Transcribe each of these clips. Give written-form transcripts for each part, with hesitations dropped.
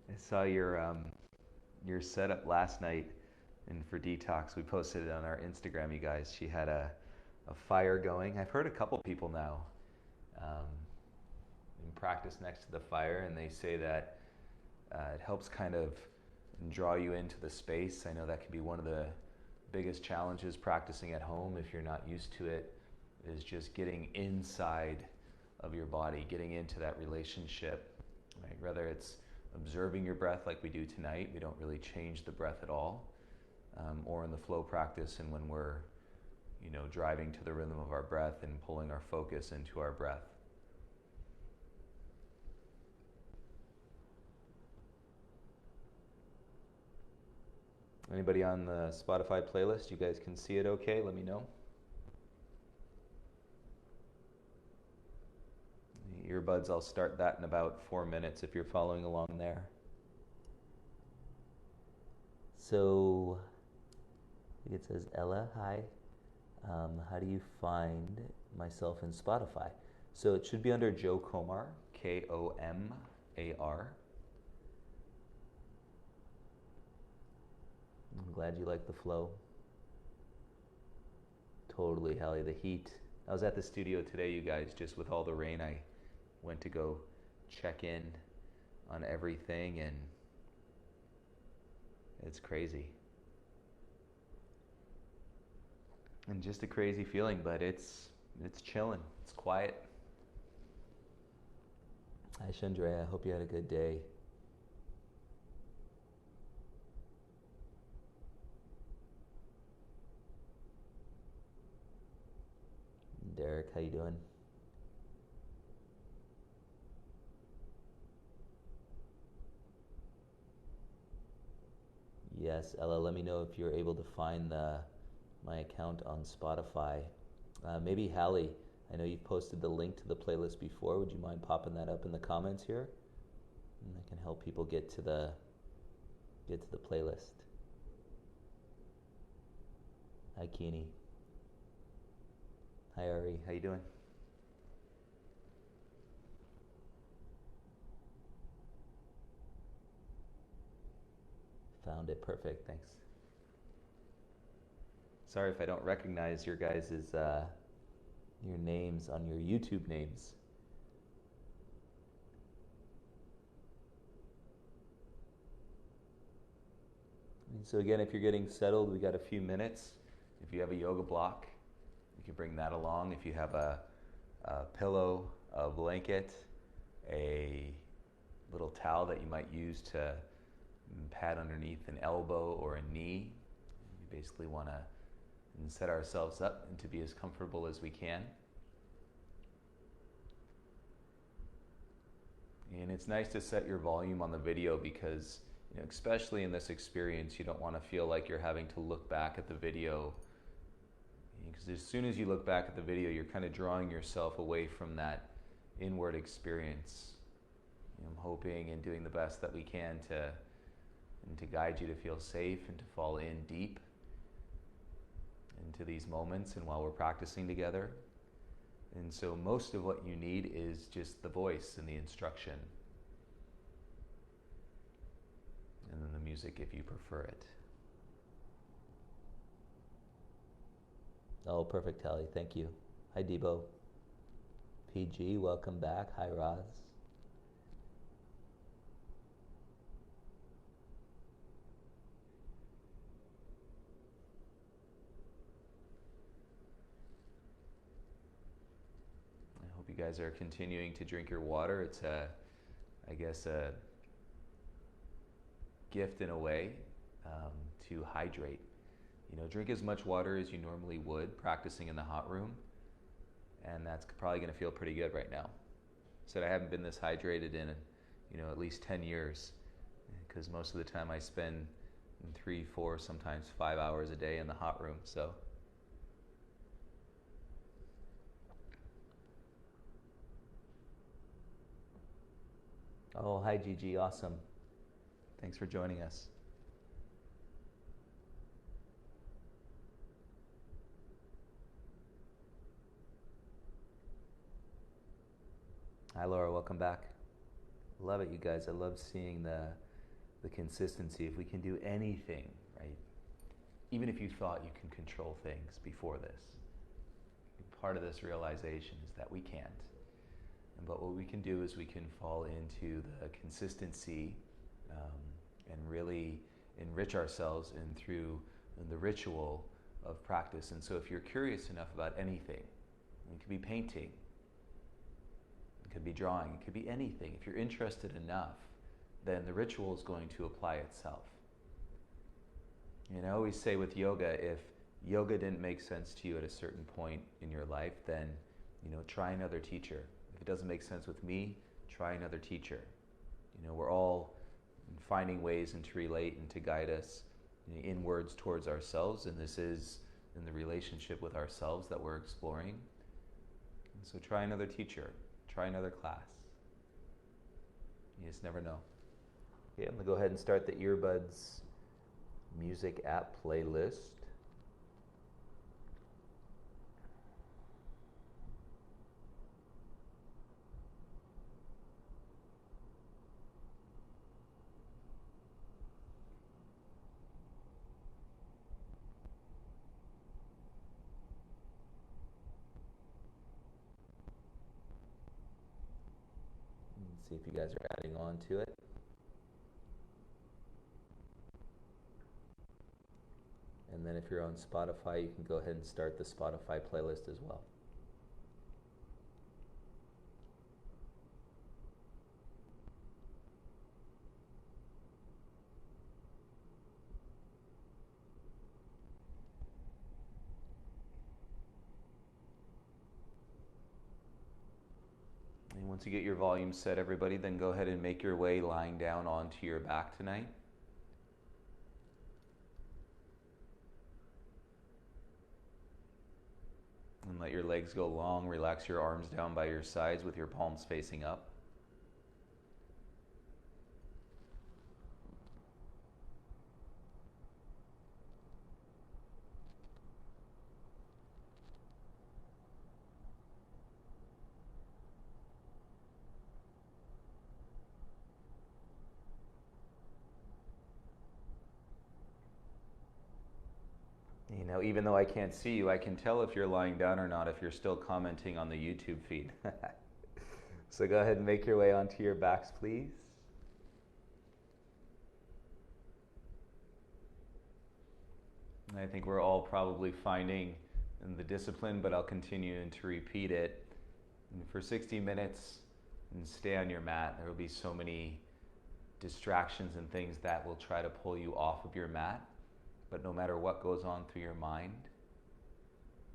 I saw your setup last night, and for Detox, we posted it on our Instagram. You guys, she had a fire going. I've heard a couple people now um, in practice next to the fire, and they say that it helps kind of draw you into the space. I know that can be one of the biggest challenges practicing at home if you're not used to it, is just getting inside of your body, getting into that relationship, right? Whether it's observing your breath like we do tonight, we don't really change the breath at all, or in the flow practice, and when we're, driving to the rhythm of our breath and pulling our focus into our breath. Anybody on the Spotify playlist, you guys can see it okay? Let me know. The earbuds, I'll start that in about 4 minutes if you're following along there. So, I think it says, Ella, hi. How do you find myself in Spotify? So it should be under Joe Komar, Komar. I'm glad you like the flow. Totally, Hallie. The heat. I was at the studio today, you guys, just with all the rain. I went to go check in on everything, and it's crazy. And just a crazy feeling, but it's chilling. It's quiet. Hi, Chandrea. I hope you had a good day. Derek, how you doing? Yes, Ella, let me know if you're able to find my account on Spotify. Maybe Hallie, I know you've posted the link to the playlist before. Would you mind popping that up in the comments here? And I can help people get to the playlist. Hi, Keeney. Hi, Ari. How you doing? Found it. Perfect. Thanks. Sorry if I don't recognize your guys' your names on your YouTube names. And so again, if you're getting settled, we got a few minutes. If you have a yoga block, you can bring that along. If you have a pillow, a blanket, a little towel that you might use to pad underneath an elbow or a knee, we basically want to set ourselves up and to be as comfortable as we can. And it's nice to set your volume on the video because, especially in this experience, you don't want to feel like you're having to look back at the video, because as soon as you look back at the video, you're kind of drawing yourself away from that inward experience. I'm hoping and doing the best that we can to guide you to feel safe and to fall in deep into these moments and while we're practicing together. And so most of what you need is just the voice and the instruction, and then the music if you prefer it. Oh, perfect, Tally. Thank you. Hi, Debo. PG, welcome back. Hi, Roz. I hope you guys are continuing to drink your water. It's I guess, a gift in a way, to hydrate. Drink as much water as you normally would practicing in the hot room, and that's probably going to feel pretty good right now. Said I haven't been this hydrated in, at least 10 years, because most of the time I spend 3, 4, sometimes 5 hours a day in the hot room. So oh, hi Gigi, awesome. Thanks for joining us. Hi Laura, welcome back. Love it, you guys. I love seeing the consistency, if we can do anything, right? Even if you thought you can control things before this, part of this realization is that we can't. But what we can do is we can fall into the consistency and really enrich ourselves and through the ritual of practice. And so if you're curious enough about anything, it could be painting, it could be drawing, it could be anything. If you're interested enough, then the ritual is going to apply itself. And I always say with yoga, if yoga didn't make sense to you at a certain point in your life, then try another teacher. If it doesn't make sense with me, try another teacher. We're all finding ways and to relate and to guide us inwards towards ourselves, and this is in the relationship with ourselves that we're exploring. And so try another teacher, try another class. You just never know. Okay, I'm going to go ahead and start the Earbuds Music app playlist. See if you guys are adding on to it. And then if you're on Spotify, you can go ahead and start the Spotify playlist as well. And once you get your volume set, everybody, then go ahead and make your way lying down onto your back tonight. And let your legs go long. Relax your arms down by your sides with your palms facing up. Even though I can't see you, I can tell if you're lying down or not if you're still commenting on the YouTube feed. So go ahead and make your way onto your backs, please. And I think we're all probably finding the discipline, but I'll continue to repeat it. And for 60 minutes, and stay on your mat. There will be so many distractions and things that will try to pull you off of your mat. But no matter what goes on through your mind,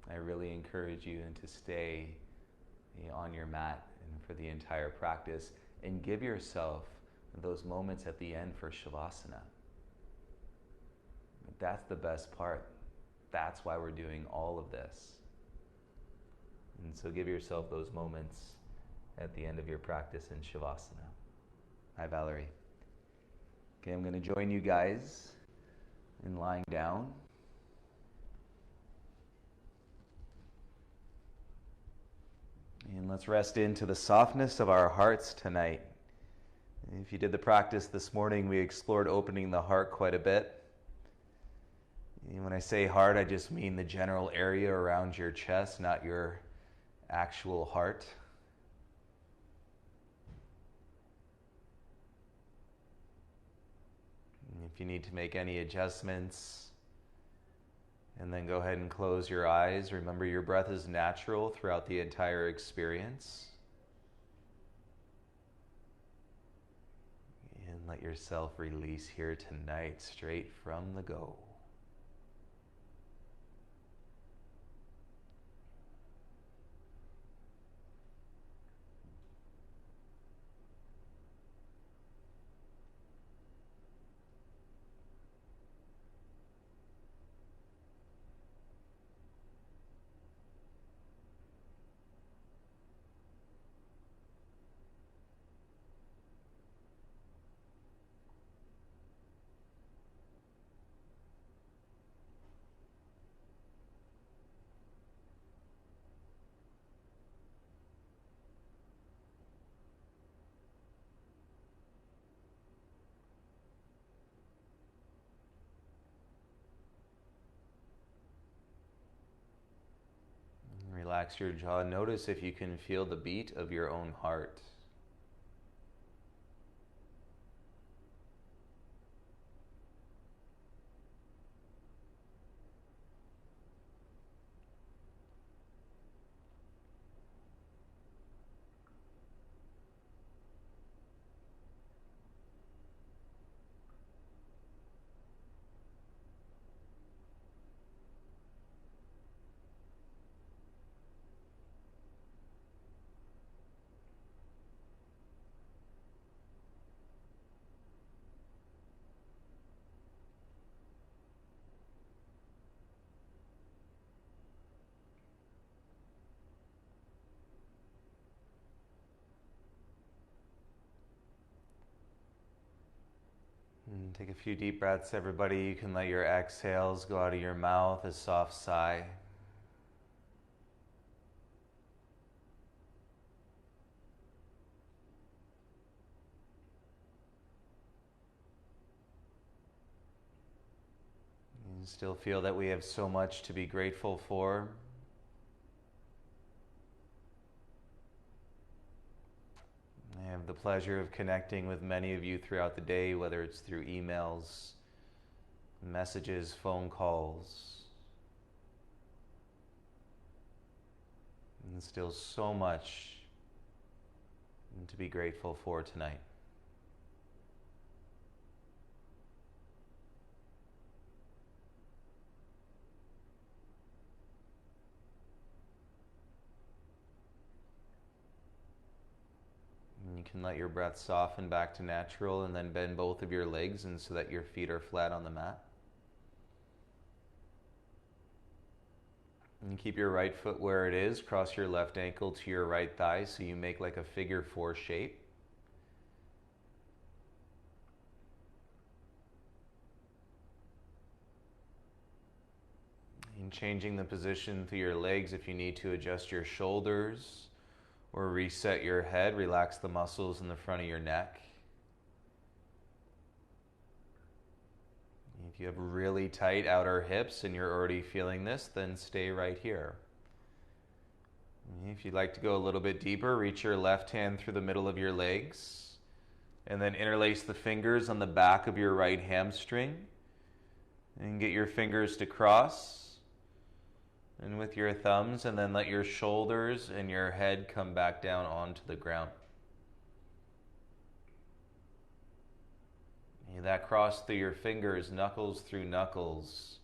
I really encourage you to stay on your mat and for the entire practice, and give yourself those moments at the end for Shavasana. That's the best part. That's why we're doing all of this. And so give yourself those moments at the end of your practice in Shavasana. Hi, Valerie. Okay, I'm going to join you guys in lying down. And let's rest into the softness of our hearts tonight. If you did the practice this morning, we explored opening the heart quite a bit. And when I say heart, I just mean the general area around your chest, not your actual heart. If you need to make any adjustments, and then go ahead and close your eyes. Remember, your breath is natural throughout the entire experience. And let yourself release here tonight, straight from the go. Relax your jaw. Notice if you can feel the beat of your own heart. And take a few deep breaths, everybody. You can let your exhales go out of your mouth, a soft sigh. You still feel that we have so much to be grateful for. I have the pleasure of connecting with many of you throughout the day, whether it's through emails, messages, phone calls. And still so much to be grateful for tonight. You can let your breath soften back to natural and then bend both of your legs and so that your feet are flat on the mat. And keep your right foot where it is. Cross your left ankle to your right thigh so you make like a figure 4 shape. And changing the position through your legs if you need to adjust your shoulders or reset your head, relax the muscles in the front of your neck. If you have really tight outer hips and you're already feeling this, then stay right here. If you'd like to go a little bit deeper, reach your left hand through the middle of your legs and then interlace the fingers on the back of your right hamstring and get your fingers to cross. And with your thumbs, and then let your shoulders and your head come back down onto the ground. That cross through your fingers, knuckles through knuckles,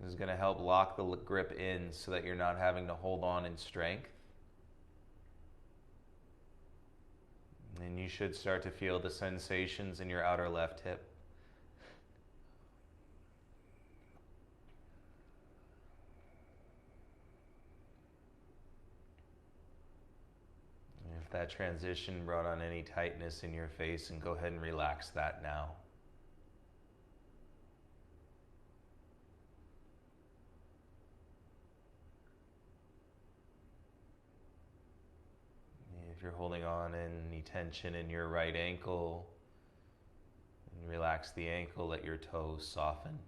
is going to help lock the grip in so that you're not having to hold on in strength. And you should start to feel the sensations in your outer left hip. If that transition brought on any tightness in your face, and go ahead and relax that now. If you're holding on any tension in your right ankle, and relax the ankle, let your toes soften.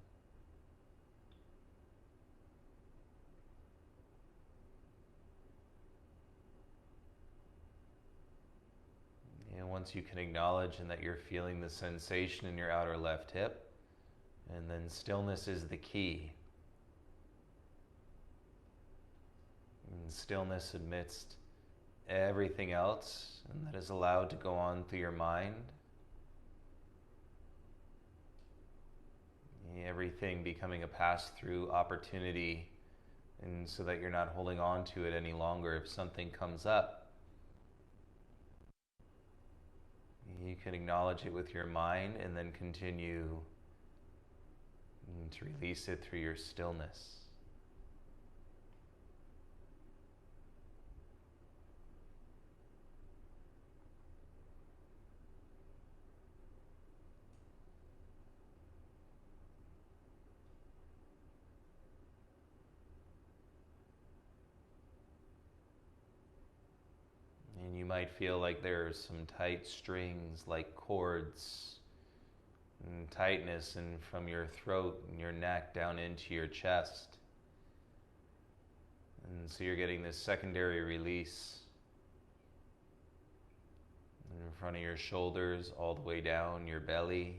And once you can acknowledge and that you're feeling the sensation in your outer left hip, and then stillness is the key. And stillness amidst everything else, and that is allowed to go on through your mind. Everything becoming a pass-through opportunity, and so that you're not holding on to it any longer. If something comes up, you can acknowledge it with your mind and then continue to release it through your stillness. And you might feel like there's some tight strings, like cords, and tightness and from your throat and your neck down into your chest. And so you're getting this secondary release in front of your shoulders, all the way down your belly.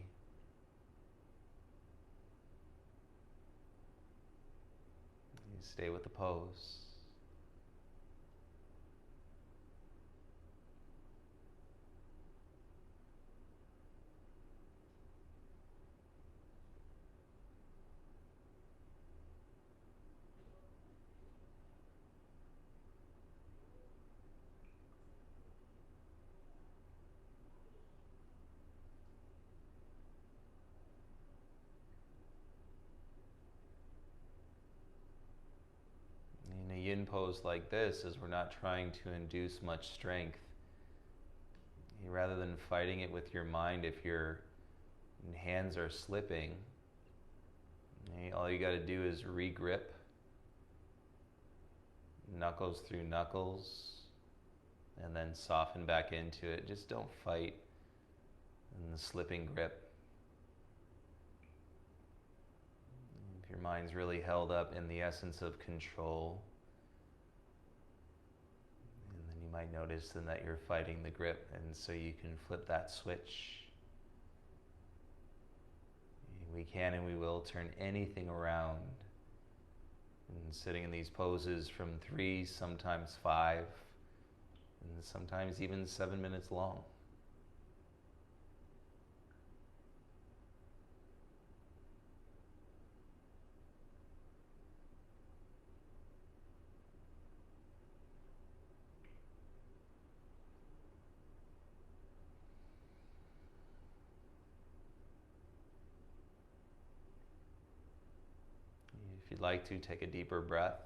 You stay with the pose. In a yin pose like this, as we're not trying to induce much strength, rather than fighting it with your mind, if your hands are slipping, all you got to do is re-grip, knuckles through knuckles, and then soften back into it. Just don't fight in the slipping grip. If your mind's really held up in the essence of control, and then you might notice then that you're fighting the grip, and so you can flip that switch. We can and we will turn anything around. And sitting in these poses from 3, sometimes 5, and sometimes even 7 minutes long. If you'd like to, take a deeper breath.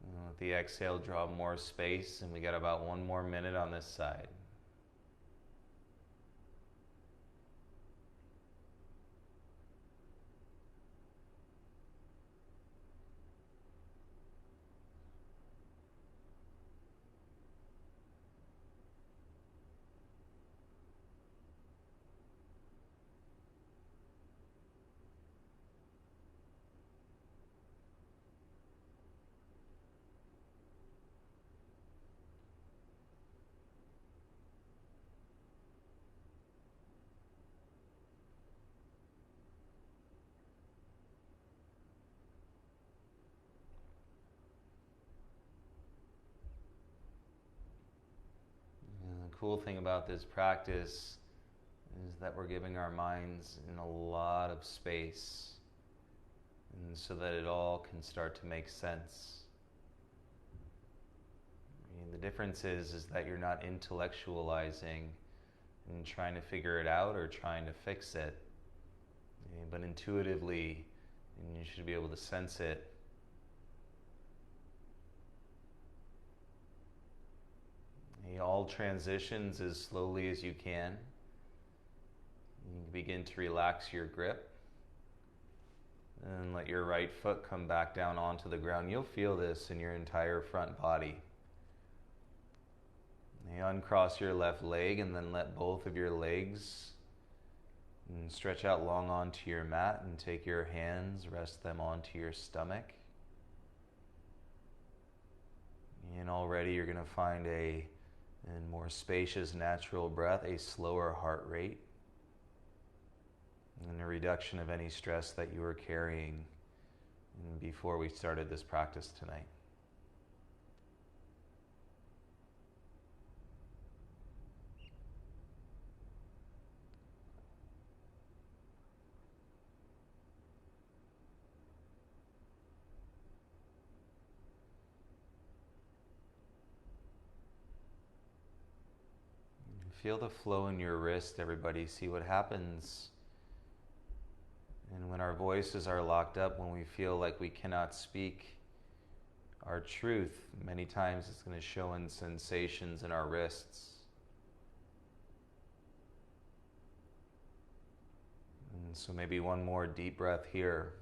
And with the exhale, draw more space, and we got about 1 more minute on this side. The cool thing about this practice is that we're giving our minds in a lot of space, and so that it all can start to make sense. The difference is that you're not intellectualizing and trying to figure it out or trying to fix it, but intuitively, and you should be able to sense it. All transitions as slowly as you can. You can begin to relax your grip and let your right foot come back down onto the ground. You'll feel this in your entire front body. You uncross your left leg and then let both of your legs stretch out long onto your mat, and take your hands, rest them onto your stomach. And already you're going to find a more spacious, natural breath, a slower heart rate, and a reduction of any stress that you were carrying before we started this practice tonight. Feel the flow in your wrist, everybody. See what happens. And when our voices are locked up, when we feel like we cannot speak our truth, many times it's going to show in sensations in our wrists. And so maybe one more deep breath here.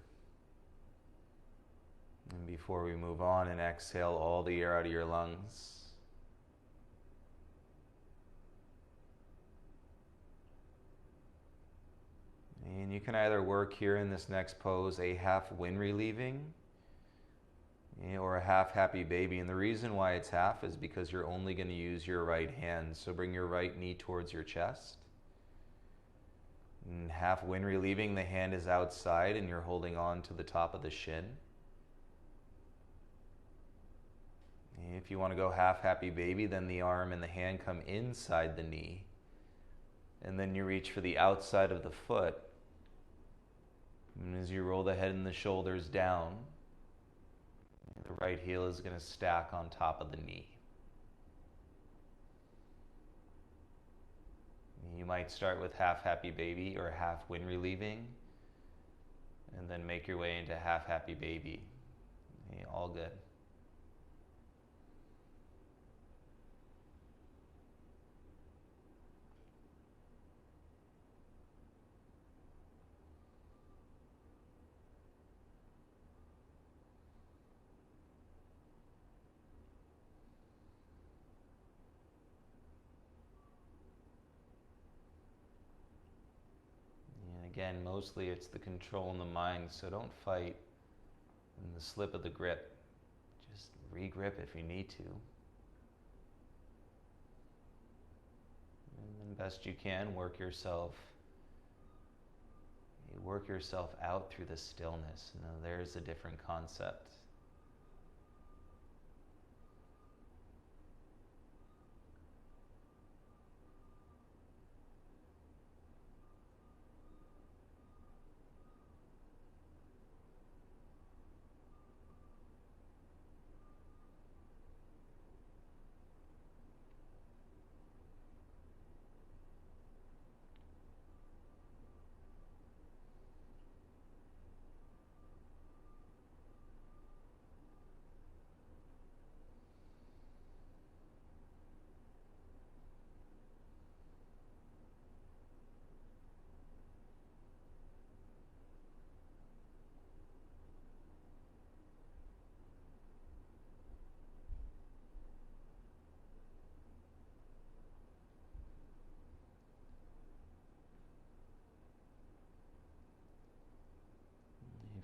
And before we move on, and exhale all the air out of your lungs. And you can either work here in this next pose a half wind relieving, or a half happy baby. And the reason why it's half is because you're only going to use your right hand. So bring your right knee towards your chest. And half wind relieving, the hand is outside and you're holding on to the top of the shin. If you want to go half happy baby, then the arm and the hand come inside the knee. And then you reach for the outside of the foot. And as you roll the head and the shoulders down, the right heel is going to stack on top of the knee. You might start with half happy baby or half wind relieving, and then make your way into half happy baby. All good. Again, mostly it's the control in the mind, so don't fight in the slip of the grip. Just re-grip if you need to. And then best you can, work yourself out through the stillness. Now there's a different concept.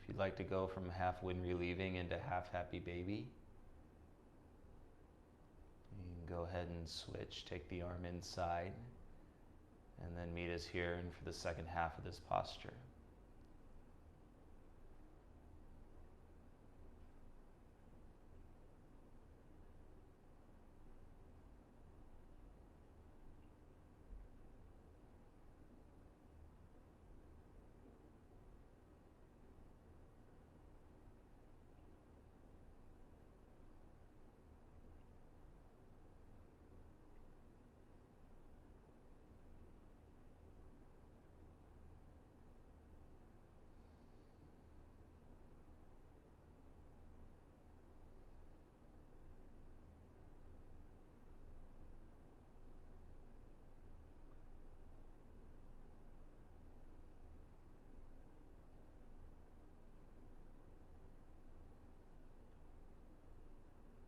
If you'd like to go from half wind relieving into half happy baby, you can go ahead and switch, take the arm inside, and then meet us here and for the second half of this posture.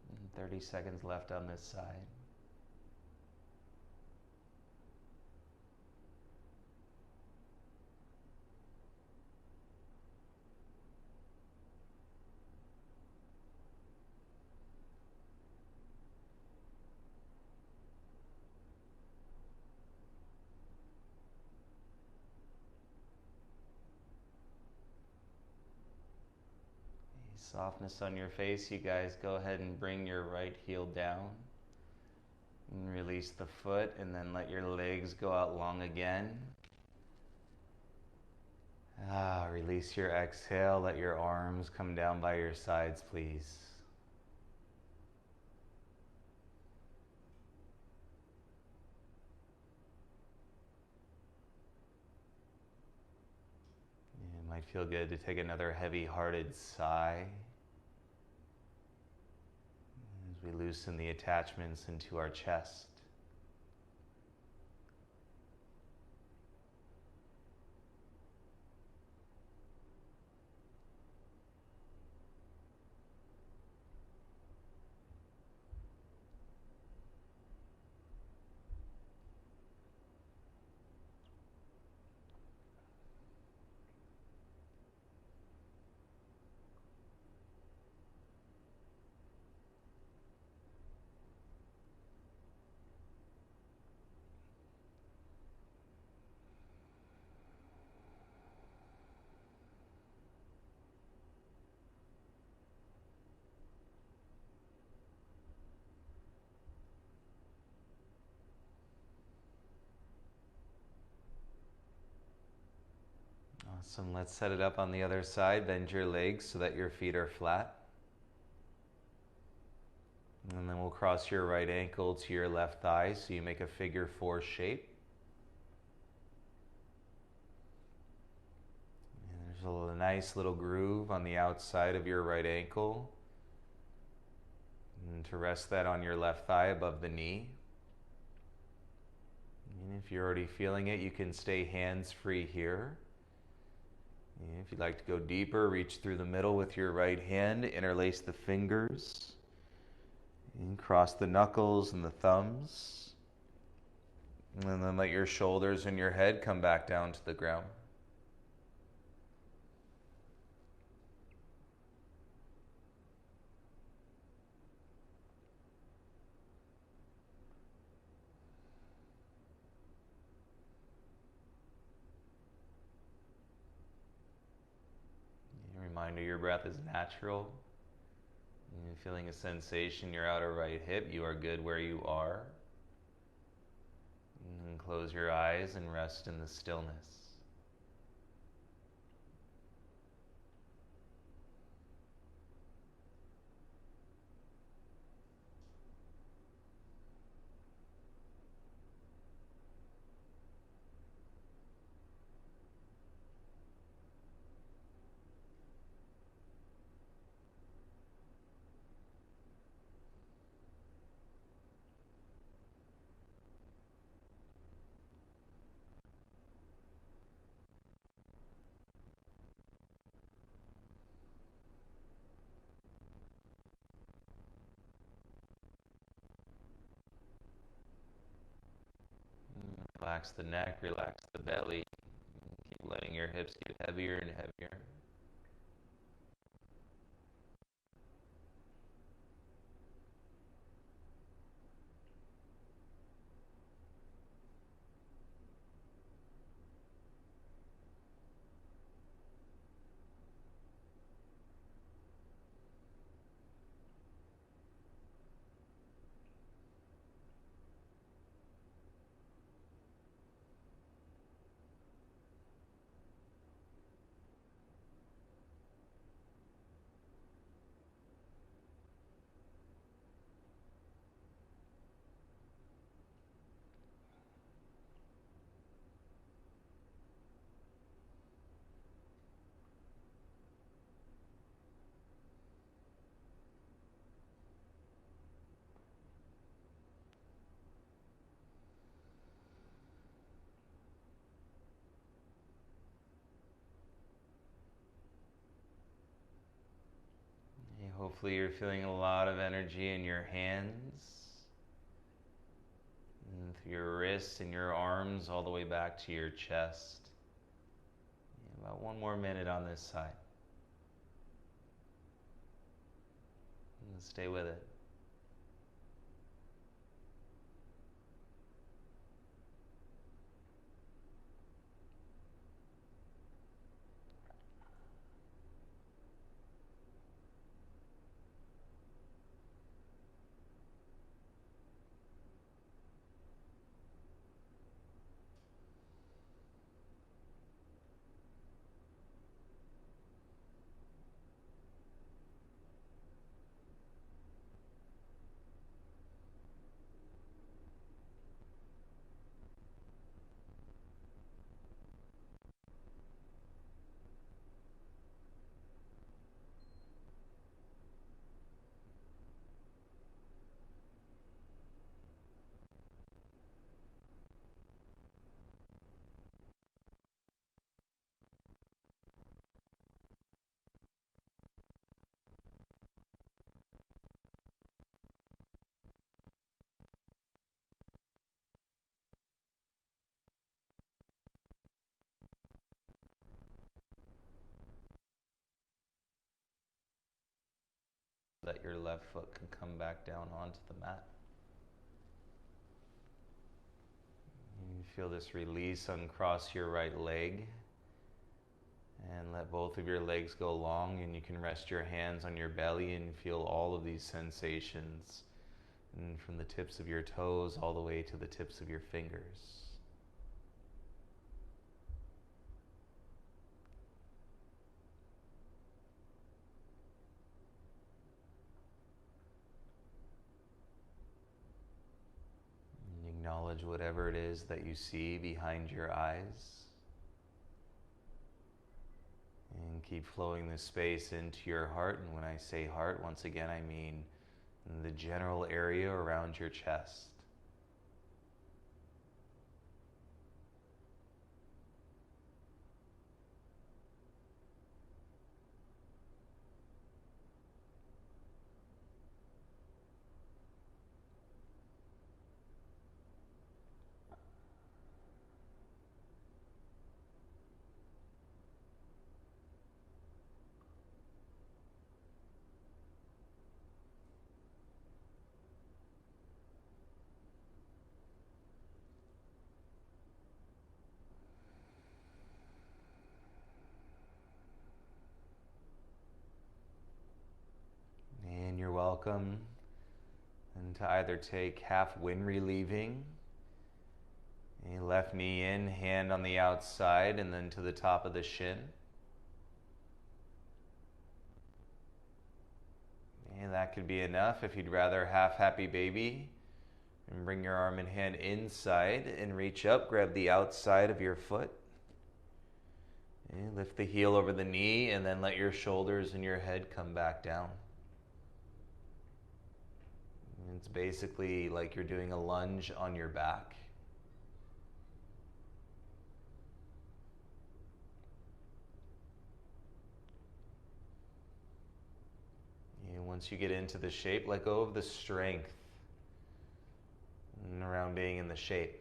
And 30 seconds left on this side. Softness on your face, you guys go ahead and bring your right heel down and release the foot, and then let your legs go out long again. Release your exhale, let your arms come down by your sides, please. It might feel good to take another heavy-hearted sigh as we loosen the attachments into our chest. Awesome. Let's set it up on the other side. Bend your legs so that your feet are flat. And then we'll cross your right ankle to your left thigh so you make a figure 4 shape. And there's a nice little groove on the outside of your right ankle. And to rest that on your left thigh above the knee. And if you're already feeling it, you can stay hands-free here. And if you'd like to go deeper, reach through the middle with your right hand, interlace the fingers, and cross the knuckles and the thumbs. And then let your shoulders and your head come back down to the ground. Reminder, your breath is natural. You're feeling a sensation in your outer right hip. You are good where you are. And close your eyes and rest in the stillness. Relax the neck, relax the belly. Keep letting your hips get heavier and heavier. Hopefully you're feeling a lot of energy in your hands, and through your wrists and your arms all the way back to your chest. About 1 more minute on this side. And stay with it. That your left foot can come back down onto the mat. You feel this release, uncross your right leg and let both of your legs go long, and you can rest your hands on your belly and feel all of these sensations, and from the tips of your toes all the way to the tips of your fingers. Acknowledge whatever it is that you see behind your eyes. And keep flowing this space into your heart. And when I say heart, once again, I mean the general area around your chest. And you're welcome and to either take half wind relieving, left knee in, hand on the outside, and then to the top of the shin. And that could be enough. If you'd rather half happy baby, and bring your arm and hand inside and reach up, grab the outside of your foot. And lift the heel over the knee and then let your shoulders and your head come back down. It's basically like you're doing a lunge on your back. And once you get into the shape, let go of the strength around being in the shape.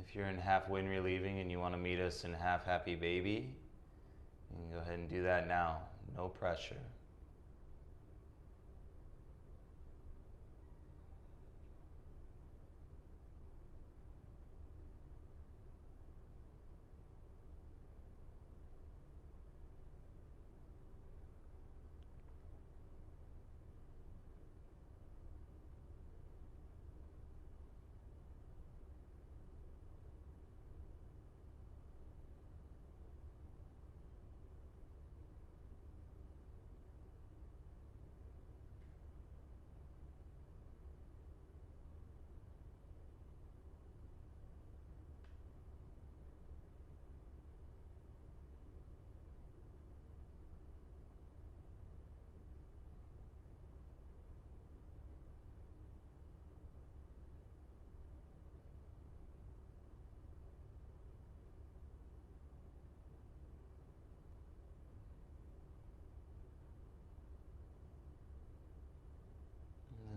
If you're in half wind relieving and you want to meet us in half happy baby, you can go ahead and do that now. No pressure.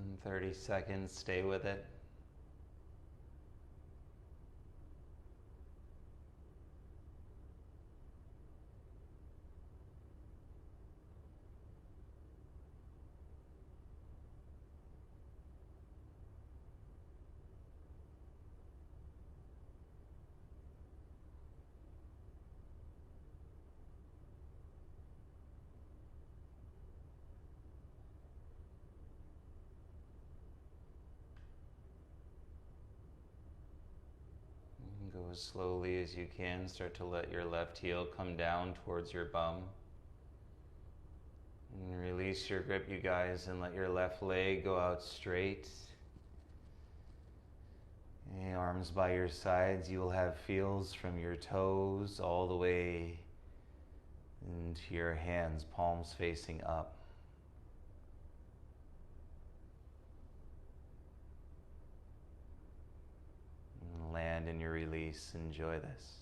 And 30 seconds, stay with it. as slowly as you can, start to let your left heel come down towards your bum. And release your grip, you guys, and let your left leg go out straight. And arms by your sides, you will have feels from your toes all the way into your hands, palms facing up. And land in your release. Enjoy this.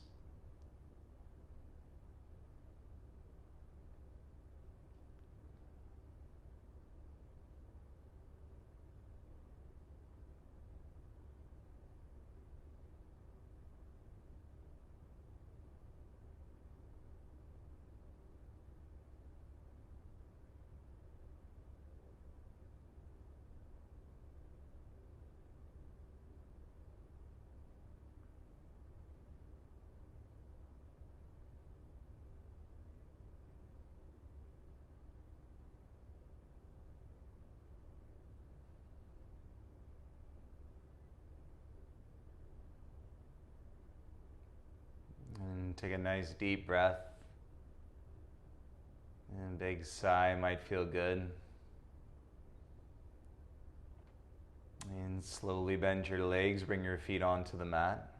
And take a nice deep breath. And a big sigh might feel good. And slowly bend your legs, bring your feet onto the mat.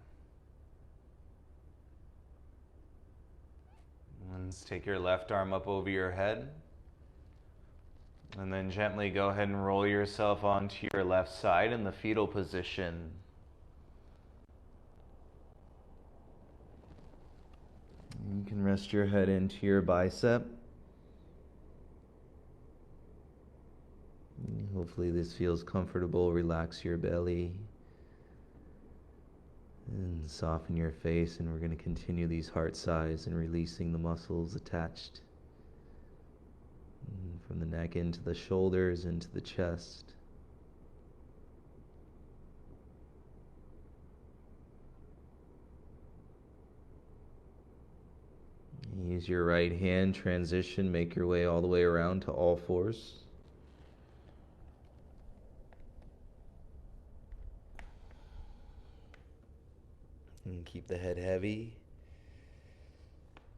And let's take your left arm up over your head. And then gently go ahead and roll yourself onto your left side in the fetal position. You can rest your head into your bicep. Hopefully this feels comfortable. Relax your belly and soften your face, and we're going to continue these heart sighs and releasing the muscles attached from the neck into the shoulders, into the chest. Use your right hand, transition, make your way all the way around to all fours. And keep the head heavy.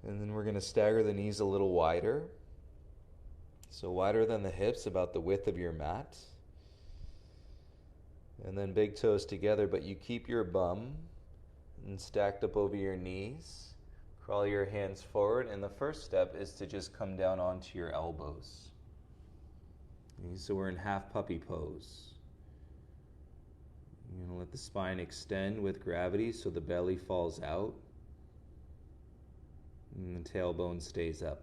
And then we're going to stagger the knees a little wider. So wider than the hips, about the width of your mat. And then big toes together, but you keep your bum and stacked up over your knees. Crawl your hands forward, and the first step is to just come down onto your elbows. So we're in half puppy pose. You're going to let the spine extend with gravity so the belly falls out and the tailbone stays up.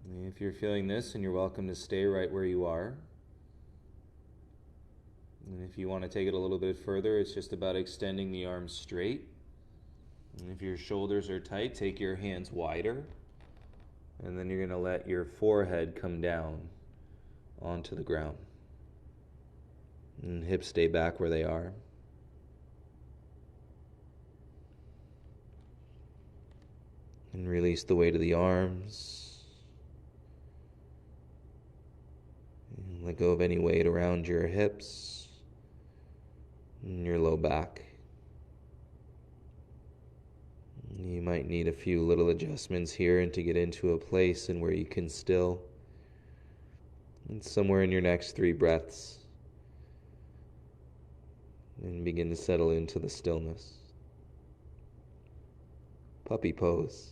And if you're feeling this, and you're welcome to stay right where you are. And if you want to take it a little bit further, it's just about extending the arms straight. And if your shoulders are tight, take your hands wider. And then you're going to let your forehead come down onto the ground. And hips stay back where they are. And release the weight of the arms. And let go of any weight around your hips and your low back. You might need a few little adjustments here and to get into a place and where you can still. And somewhere in your next 3 breaths, and begin to settle into the stillness. Puppy pose.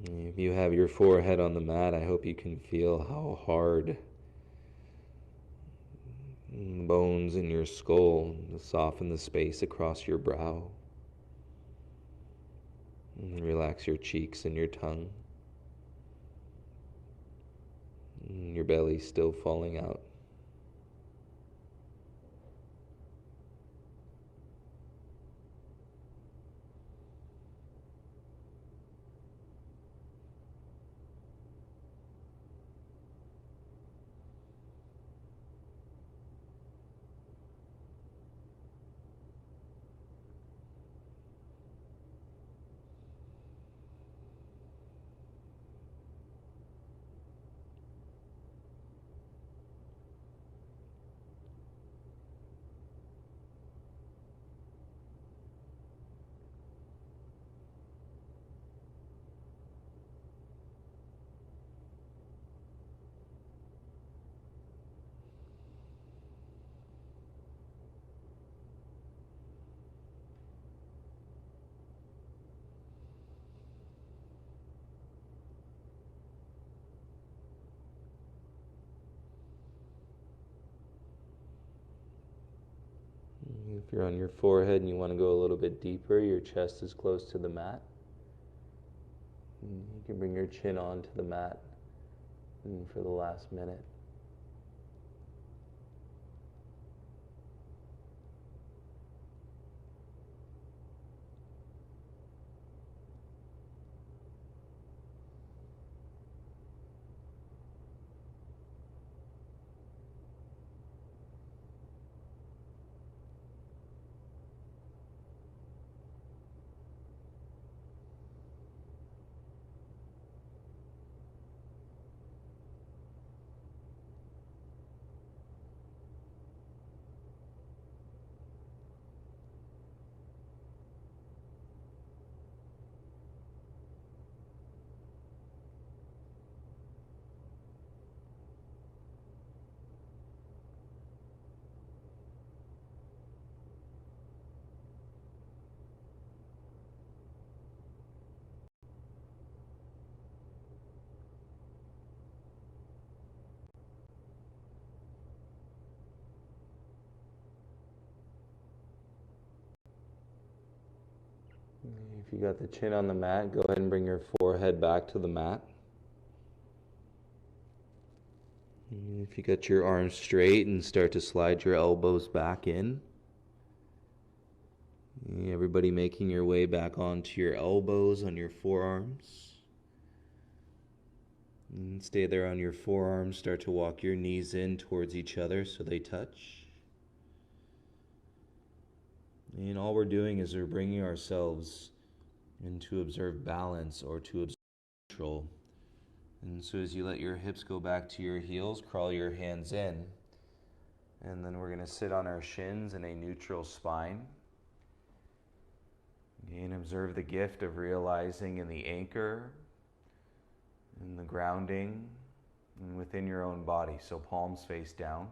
If you have your forehead on the mat, I hope you can feel how hard the bones in your skull to soften the space across your brow. And relax your cheeks and your tongue. And your belly still falling out. If you're on your forehead and you want to go a little bit deeper, your chest is close to the mat. You can bring your chin onto the mat for the last minute. If you got the chin on the mat, go ahead and bring your forehead back to the mat. If you got your arms straight, and start to slide your elbows back in. Everybody making your way back onto your elbows on your forearms. And stay there on your forearms. Start to walk your knees in towards each other so they touch. And all we're doing is we're bringing ourselves into observe balance or to observe neutral. And so as you let your hips go back to your heels, crawl your hands in. And then we're going to sit on our shins in a neutral spine. And observe the gift of realizing in the anchor, in the grounding, and within your own body. So palms face down.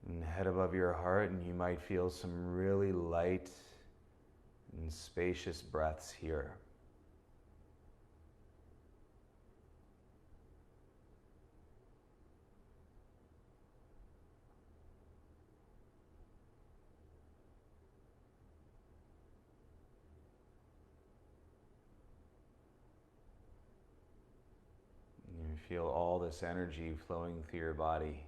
And head above your heart, and you might feel some really light and spacious breaths here. You feel all this energy flowing through your body,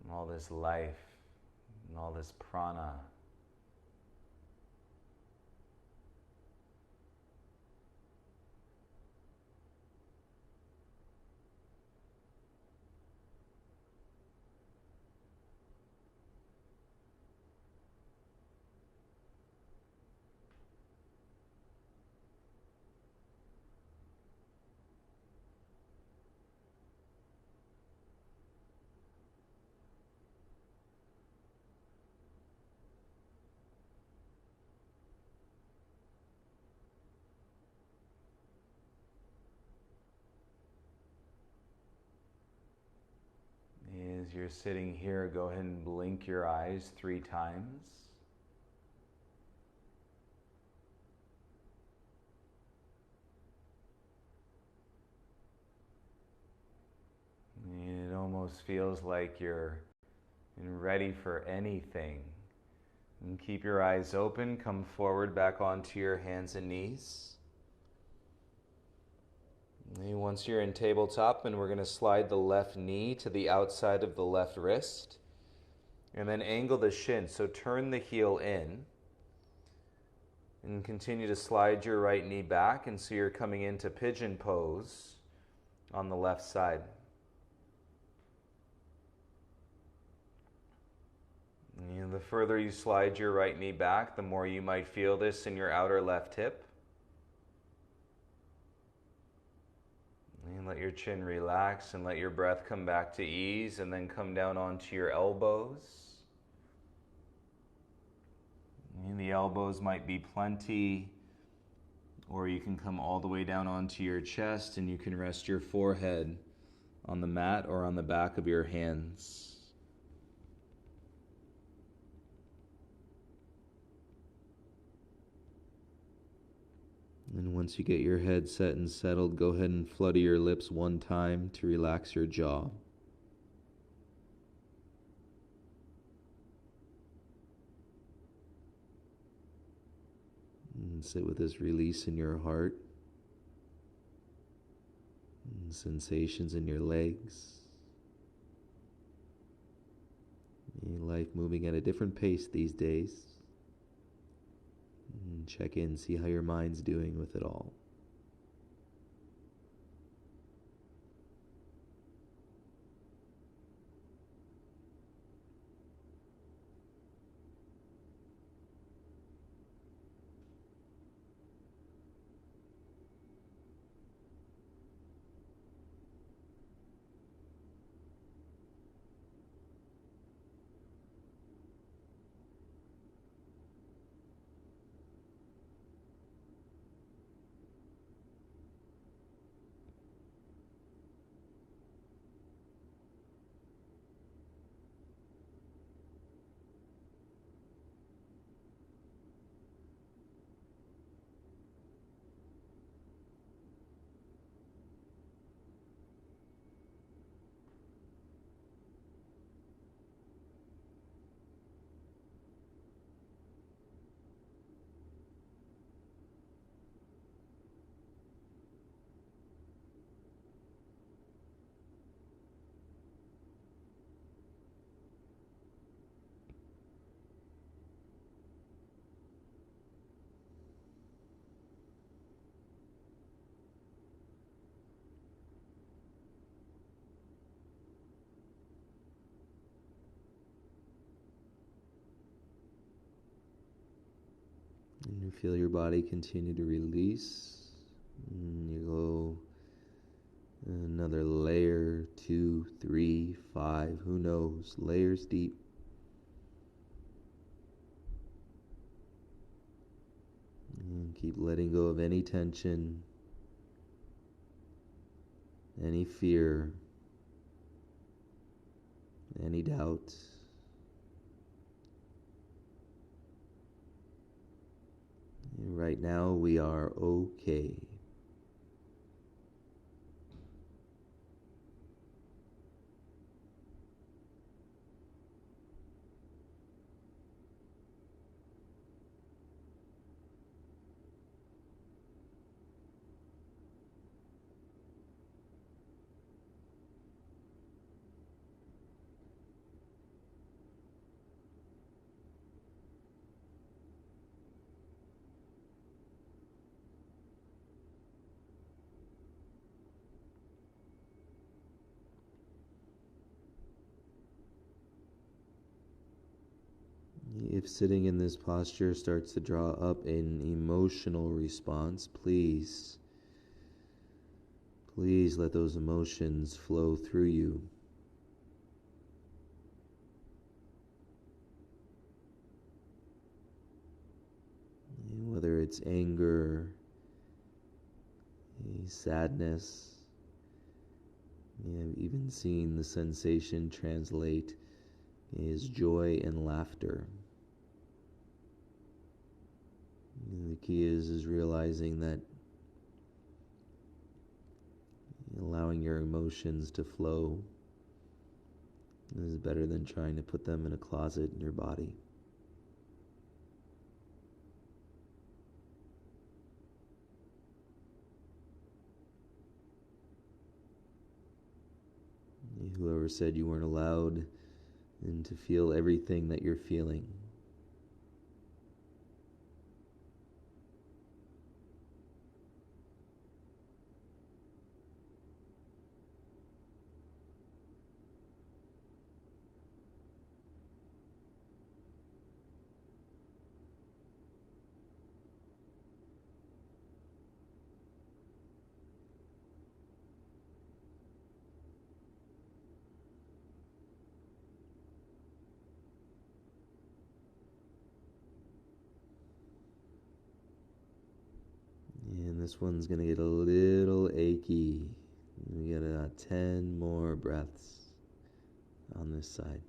and all this life, and all this prana. As you're sitting here, go ahead and blink your eyes 3 times. And it almost feels like you're ready for anything. And keep your eyes open, come forward back onto your hands and knees. And once you're in tabletop, and we're going to slide the left knee to the outside of the left wrist. And then angle the shin, so turn the heel in. And continue to slide your right knee back, and so you're coming into pigeon pose on the left side. And the further you slide your right knee back, the more you might feel this in your outer left hip. And let your chin relax and let your breath come back to ease, and then come down onto your elbows. And the elbows might be plenty, or you can come all the way down onto your chest, and you can rest your forehead on the mat or on the back of your hands. And once you get your head set and settled, go ahead and flutter your lips 1 time to relax your jaw. And sit with this release in your heart, and sensations in your legs. Life moving at a different pace these days. And check in, see how your mind's doing with it all. And you feel your body continue to release. And you go another layer, 2, 3, 5, who knows, layers deep. And keep letting go of any tension, any fear, any doubt. And right now we are okay. If sitting in this posture starts to draw up an emotional response, please let those emotions flow through you. Whether it's anger, sadness, even seeing the sensation translate is joy and laughter. The key is realizing that allowing your emotions to flow is better than trying to put them in a closet in your body. Whoever said you weren't allowed and to feel everything that you're feeling. And this one's going to get a little achy. We got 10 more breaths on this side.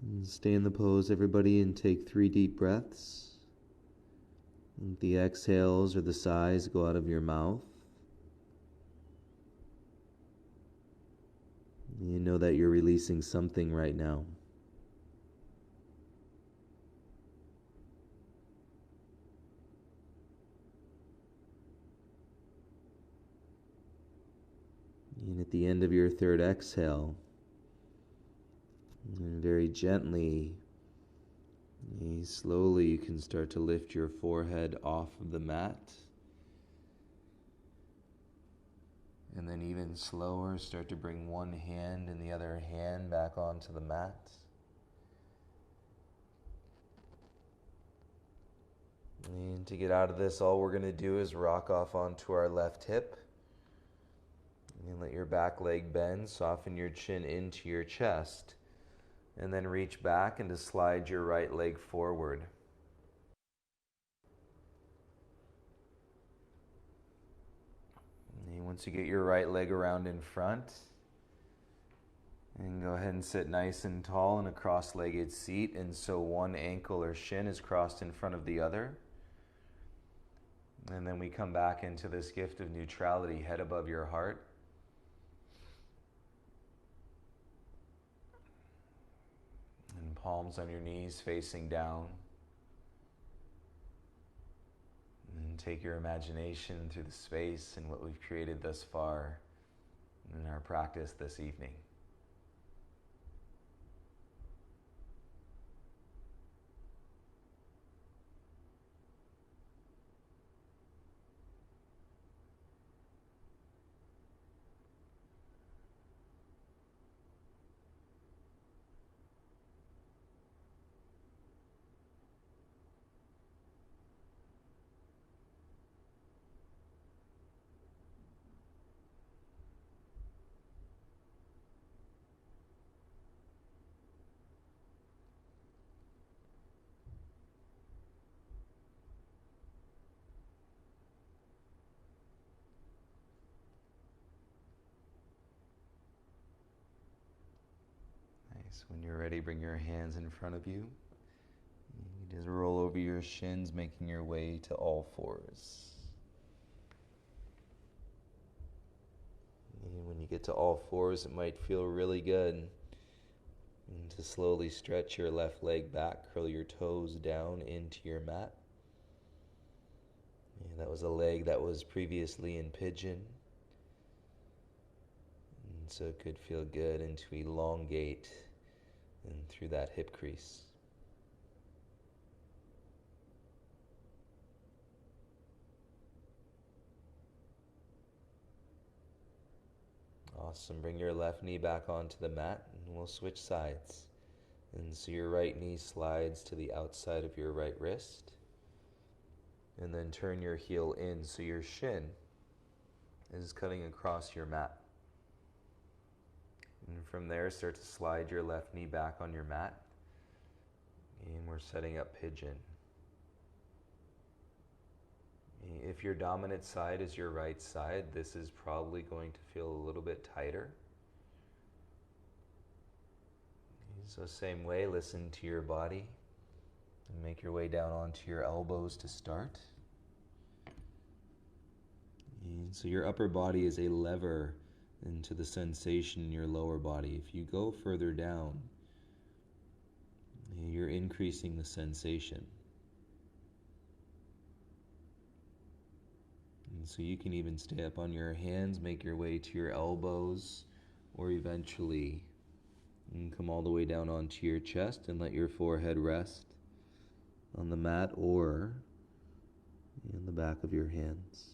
And stay in the pose, everybody, and take 3 deep breaths. And the exhales or the sighs go out of your mouth. You know that you're releasing something right now. And at the end of your 3rd exhale, and very gently, slowly you can start to lift your forehead off of the mat. And then even slower, start to bring one hand and the other hand back onto the mat. And to get out of this, all we're going to do is rock off onto our left hip. And let your back leg bend, soften your chin into your chest. And then reach back and to slide your right leg forward. And once you get your right leg around in front, and go ahead and sit nice and tall in a cross-legged seat, and so one ankle or shin is crossed in front of the other. And then we come back into this gift of neutrality, head above your heart. And palms on your knees facing down. And take your imagination through the space and what we've created thus far in our practice this evening. Nice. When you're ready, bring your hands in front of you. You just roll over your shins, making your way to all fours. And when you get to all fours, it might feel really good. And to slowly stretch your left leg back, curl your toes down into your mat. And that was a leg that was previously in pigeon. And so it could feel good, and to elongate and through that hip crease. Awesome. Bring your left knee back onto the mat, and we'll switch sides. And so your right knee slides to the outside of your right wrist. And then turn your heel in so your shin is cutting across your mat. And from there, start to slide your left knee back on your mat. And we're setting up pigeon. If your dominant side is your right side, this is probably going to feel a little bit tighter. So same way, listen to your body and make your way down onto your elbows to start. And so your upper body is a lever into the sensation in your lower body. If you go further down, you're increasing the sensation. And so you can even stay up on your hands, make your way to your elbows, or eventually come all the way down onto your chest and let your forehead rest on the mat or in the back of your hands.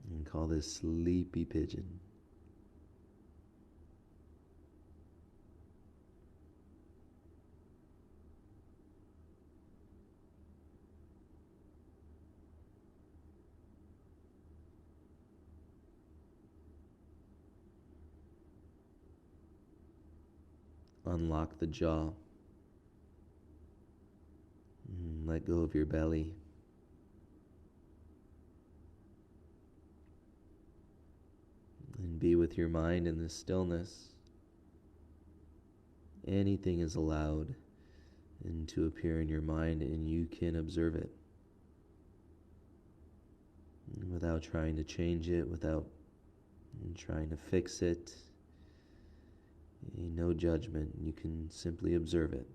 And call this sleepy pigeon. Unlock the jaw. Let go of your belly. be with your mind in this stillness. Anything is allowed and to appear in your mind, and you can observe it without trying to change it, without trying to fix it. No judgment. You can simply observe it.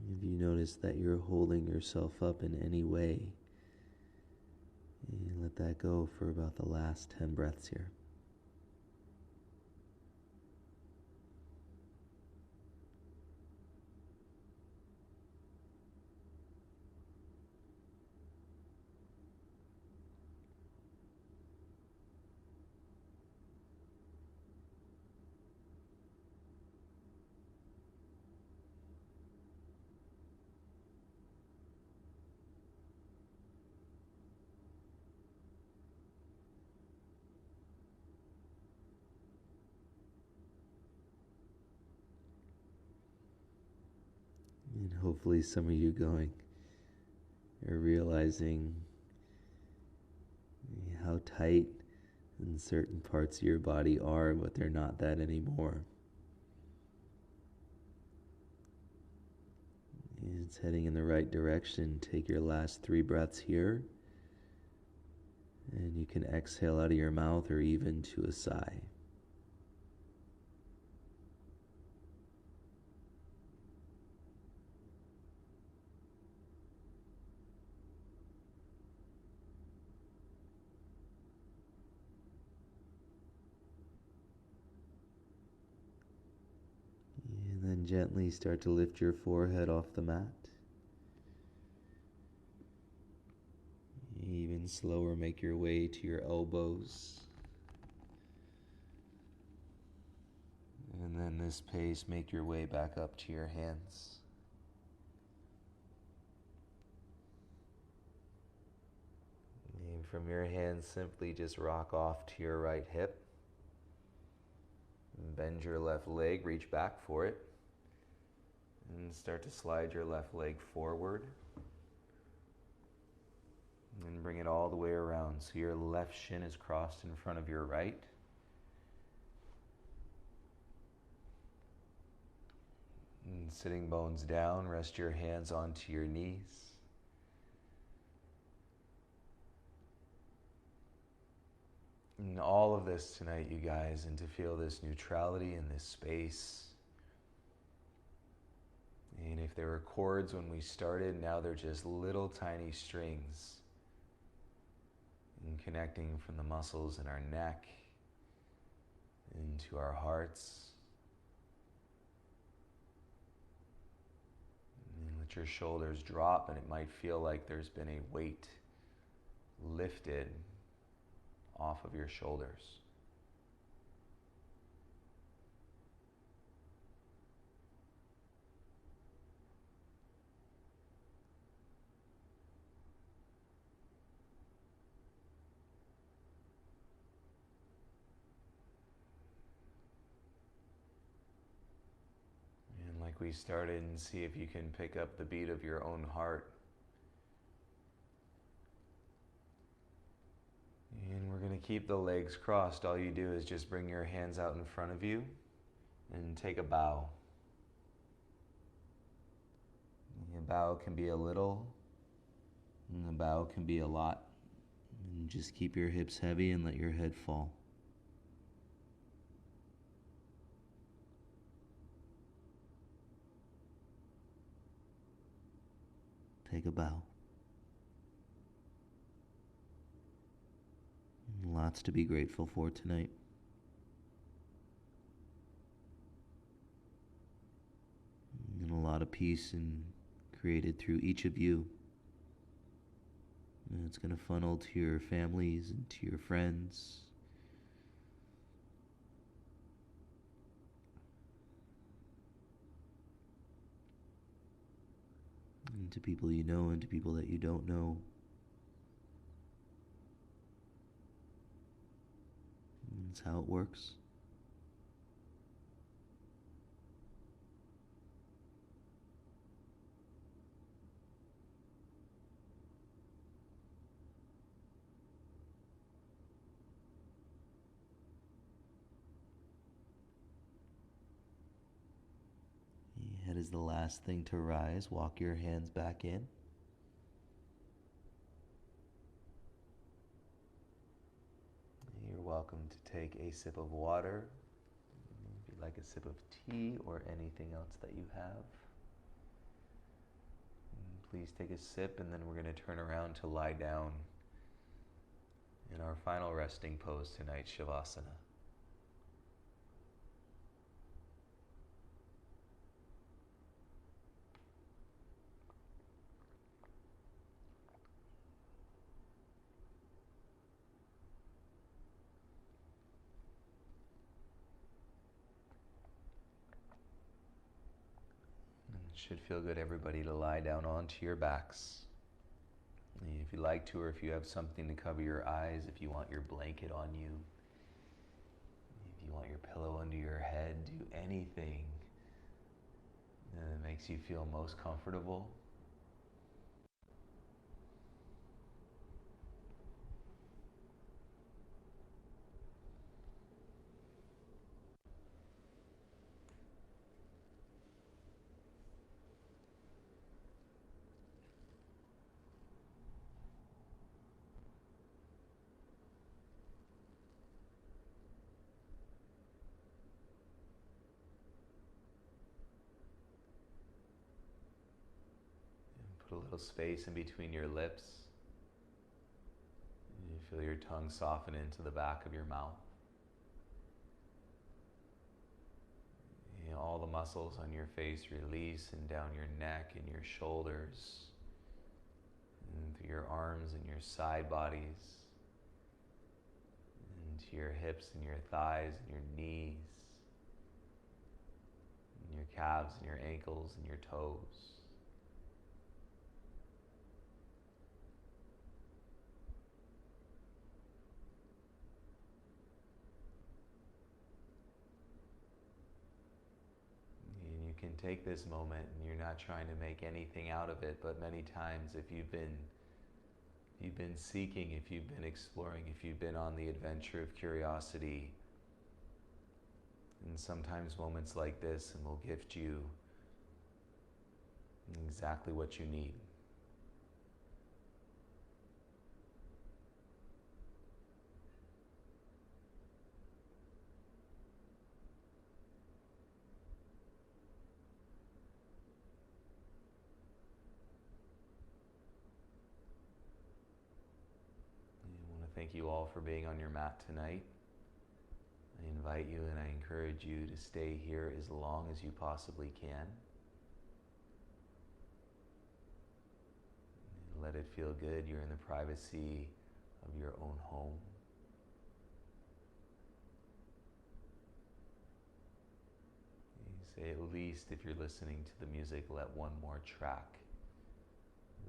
If you notice that you're holding yourself up in any way, let that go for about the last 10 breaths here. And hopefully some of you going are realizing how tight in certain parts of your body are, but they're not that anymore. It's heading in the right direction. Take your last 3 breaths here, and you can exhale out of your mouth or even to a sigh. And then gently start to lift your forehead off the mat. Even slower, make your way to your elbows. And then this pace, make your way back up to your hands. And from your hands, simply just rock off to your right hip. Bend your left leg, reach back for it. And start to slide your left leg forward. And bring it all the way around so your left shin is crossed in front of your right. And sitting bones down, rest your hands onto your knees. And all of this tonight, you guys, and to feel this neutrality in this space. And if there were chords when we started, now they're just little tiny strings. And connecting from the muscles in our neck into our hearts. And let your shoulders drop, and it might feel like there's been a weight lifted off of your shoulders. And like we started, and see if you can pick up the beat of your own heart. And we're going to keep the legs crossed. All you do is just bring your hands out in front of you and take a bow. A bow can be a little, and a bow can be a lot. And just keep your hips heavy and let your head fall. Take a bow. Lots to be grateful for tonight. And a lot of peace created through each of you. And it's going to funnel to your families and to your friends. And to people you know and to people that you don't know. That's how it works. Your head is the last thing to rise. Walk your hands back in. You're welcome to take a sip of water, if you'd like a sip of tea or anything else that you have. And please take a sip, and then we're going to turn around to lie down in our final resting pose tonight, Shavasana. It should feel good, everybody, to lie down onto your backs. And if you like to, or if you have something to cover your eyes, if you want your blanket on you, if you want your pillow under your head, do anything that makes you feel most comfortable. Put a little space in between your lips. You feel your tongue soften into the back of your mouth. All the muscles on your face release, and down your neck and your shoulders, and through your arms and your side bodies, into your hips and your thighs and your knees, and your calves and your ankles and your toes. And you can take this moment, and you're not trying to make anything out of it, but many times if you've been seeking, if you've been exploring, if you've been on the adventure of curiosity, and sometimes moments like this and will gift you exactly what you need. you all for being on your mat tonight. I invite you and I encourage you to stay here as long as you possibly can. Let it feel good. You're in the privacy of your own home. You say, at least if you're listening to the music, let one more track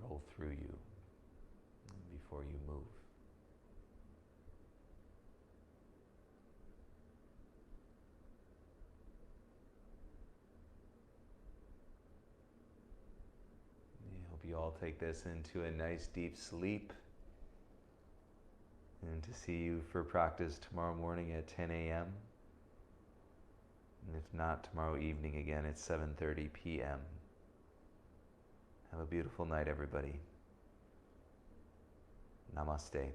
roll through you before you move. I hope you all take this into a nice deep sleep, and to see you for practice tomorrow morning at 10 a.m. And if not, tomorrow evening again at 7:30 p.m. Have a beautiful night, everybody. Namaste.